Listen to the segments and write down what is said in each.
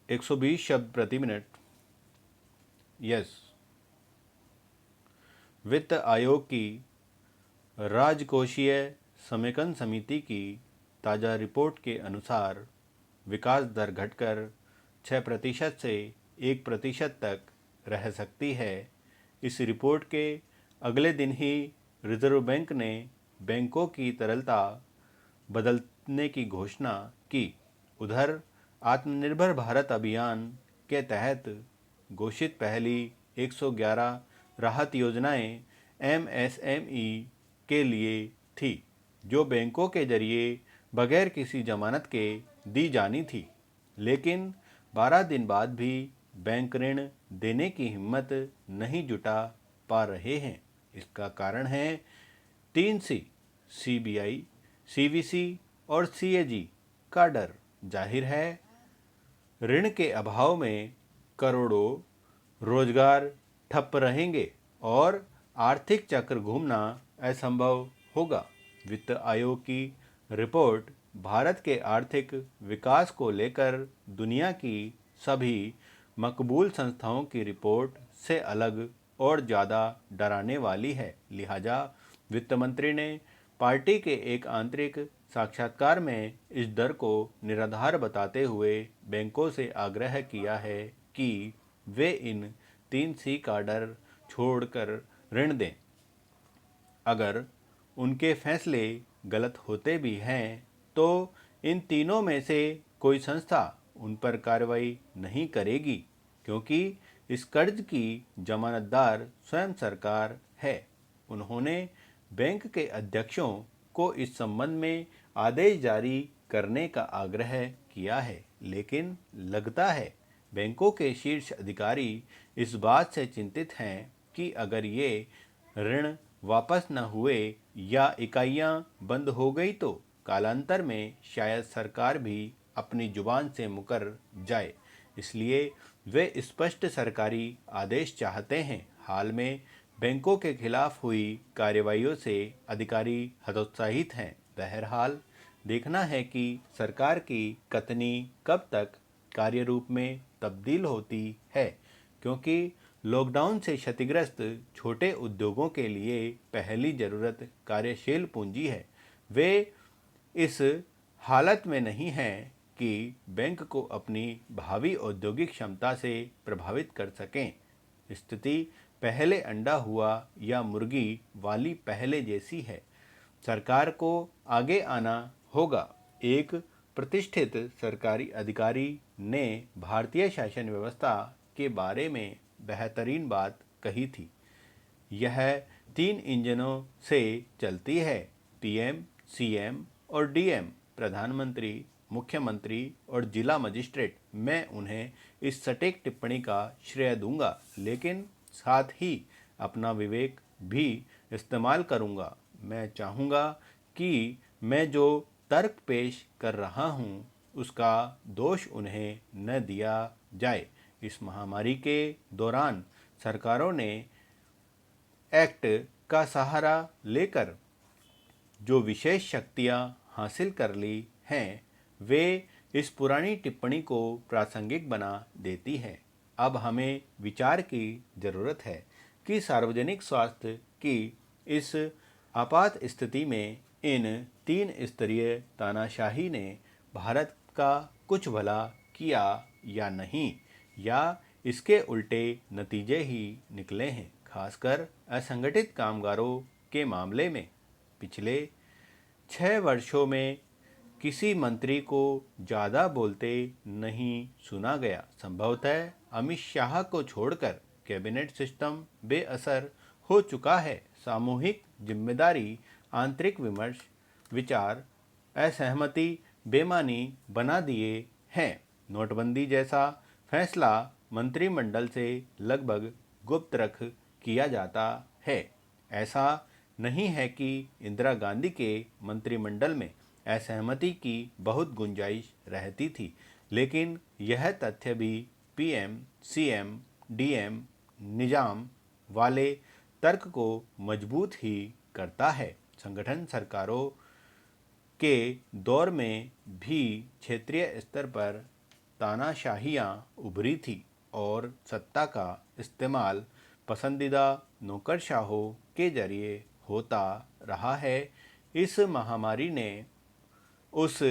120 शब्द प्रति minute. Yes. वित्त आयोग की राजकोषीय समेकन समिति की ताज़ा रिपोर्ट के अनुसार विकास दर घटकर 6% से 1% तक रह सकती है। इस रिपोर्ट के अगले दिन ही रिजर्व बैंक ने बैंकों की तरलता बदलने की घोषणा की। उधर आत्मनिर्भर भारत अभियान के तहत घोषित पहली 111 राहत योजनाएं एमएसएमई के लिए थी, जो बैंकों के जरिए बगैर किसी जमानत के दी जानी थी। लेकिन 12 दिन बाद भी बैंक ऋण देने की हिम्मत नहीं जुटा पा रहे हैं। इसका कारण है 3C, सीबीआई, सीवीसी और सीएजी का डर। जाहिर है, ऋण के अभाव में करोड़ों रोजगार ठप रहेंगे और आर्थिक चक्र घूमना असंभव होगा। वित्त आयोग की रिपोर्ट भारत के आर्थिक विकास को लेकर दुनिया की सभी मकबूल संस्थाओं की रिपोर्ट से अलग और ज़्यादा डराने वाली है। लिहाजा वित्त मंत्री ने पार्टी के एक आंतरिक साक्षात्कार में इस डर को निराधार बताते हुए बैंकों से आग्रह किया है कि वे इन 3C का डर छोड़कर ऋण दें। अगर उनके फैसले गलत होते भी हैं तो इन तीनों में से कोई संस्था उन पर कार्रवाई नहीं करेगी, क्योंकि इस कर्ज की जमानतदार स्वयं सरकार है। उन्होंने बैंक के अध्यक्षों को इस संबंध में आदेश जारी करने का आग्रह किया है, लेकिन लगता है बैंकों के शीर्ष अधिकारी इस बात से चिंतित हैं कि अगर ये ऋण वापस न हुए या इकाइयां बंद हो गई तो कालांतर में शायद सरकार भी अपनी जुबान से मुकर जाए। इसलिए वे स्पष्ट सरकारी आदेश चाहते हैं। हाल में बैंकों के खिलाफ हुई कार्रवाइयों से अधिकारी हतोत्साहित हैं। बहरहाल देखना है कि सरकार की कथनी कब तक कार्य रूप में तब्दील होती है, क्योंकि लॉकडाउन से क्षतिग्रस्त छोटे उद्योगों के लिए पहली ज़रूरत कार्यशील पूंजी है। वे इस हालत में नहीं हैं कि बैंक को अपनी भावी औद्योगिक क्षमता से प्रभावित कर सकें। स्थिति पहले अंडा हुआ या मुर्गी वाली पहले जैसी है। सरकार को आगे आना होगा। एक प्रतिष्ठित सरकारी अधिकारी ने भारतीय शासन व्यवस्था के बारे में बेहतरीन बात कही थी। यह 3 इंजनों से चलती है, पीएम, सीएम और डीएम, प्रधानमंत्री, मुख्यमंत्री और जिला मजिस्ट्रेट। मैं उन्हें इस सटीक टिप्पणी का श्रेय दूंगा, लेकिन साथ ही अपना विवेक भी इस्तेमाल करूंगा। मैं चाहूँगा कि मैं जो तर्क पेश कर रहा हूँ उसका दोष उन्हें न दिया जाए। इस महामारी के दौरान सरकारों ने एक्ट का सहारा लेकर जो विशेष शक्तियां हासिल कर ली हैं, वे इस पुरानी टिप्पणी को प्रासंगिक बना देती हैं। अब हमें विचार की ज़रूरत है कि सार्वजनिक स्वास्थ्य की इस आपात स्थिति में इन 3 स्तरीय तानाशाही ने भारत का कुछ भला किया या नहीं, या इसके उल्टे नतीजे ही निकले हैं। खासकर असंगठित कामगारों के मामले में पिछले 6 वर्षों में किसी मंत्री को ज़्यादा बोलते नहीं सुना गया। संभवतः अमित शाह को छोड़कर कैबिनेट सिस्टम बेअसर हो चुका है। सामूहिक जिम्मेदारी, आंतरिक विमर्श, विचार असहमति बेमानी बना दिए हैं। नोटबंदी जैसा फैसला मंत्रिमंडल से लगभग गुप्त रख किया जाता है। ऐसा नहीं है कि इंदिरा गांधी के मंत्रिमंडल में असहमति की बहुत गुंजाइश रहती थी, लेकिन यह तथ्य भी पीएम, सीएम, डीएम निजाम वाले तर्क को मजबूत ही करता है। संगठन सरकारों के दौर में भी क्षेत्रीय स्तर पर तानाशाहियाँ उभरी थी और सत्ता का इस्तेमाल पसंदीदा नौकरशाहों के जरिए होता रहा है। इस महामारी ने उस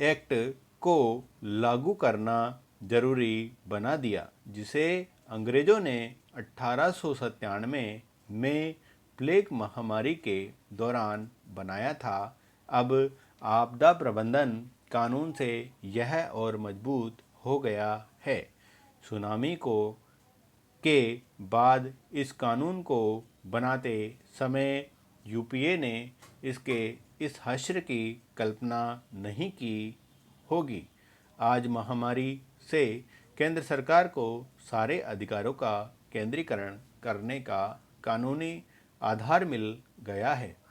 एक्ट को लागू करना जरूरी बना दिया जिसे अंग्रेजों ने 1897 में प्लेग महामारी के दौरान बनाया था। अब आपदा प्रबंधन कानून से यह और मजबूत हो गया है। सुनामी के बाद इस कानून को बनाते समय यूपीए ने इसके इस हश्र की कल्पना नहीं की होगी। आज महामारी से केंद्र सरकार को सारे अधिकारों का केंद्रीकरण करने का कानूनी आधार मिल गया है।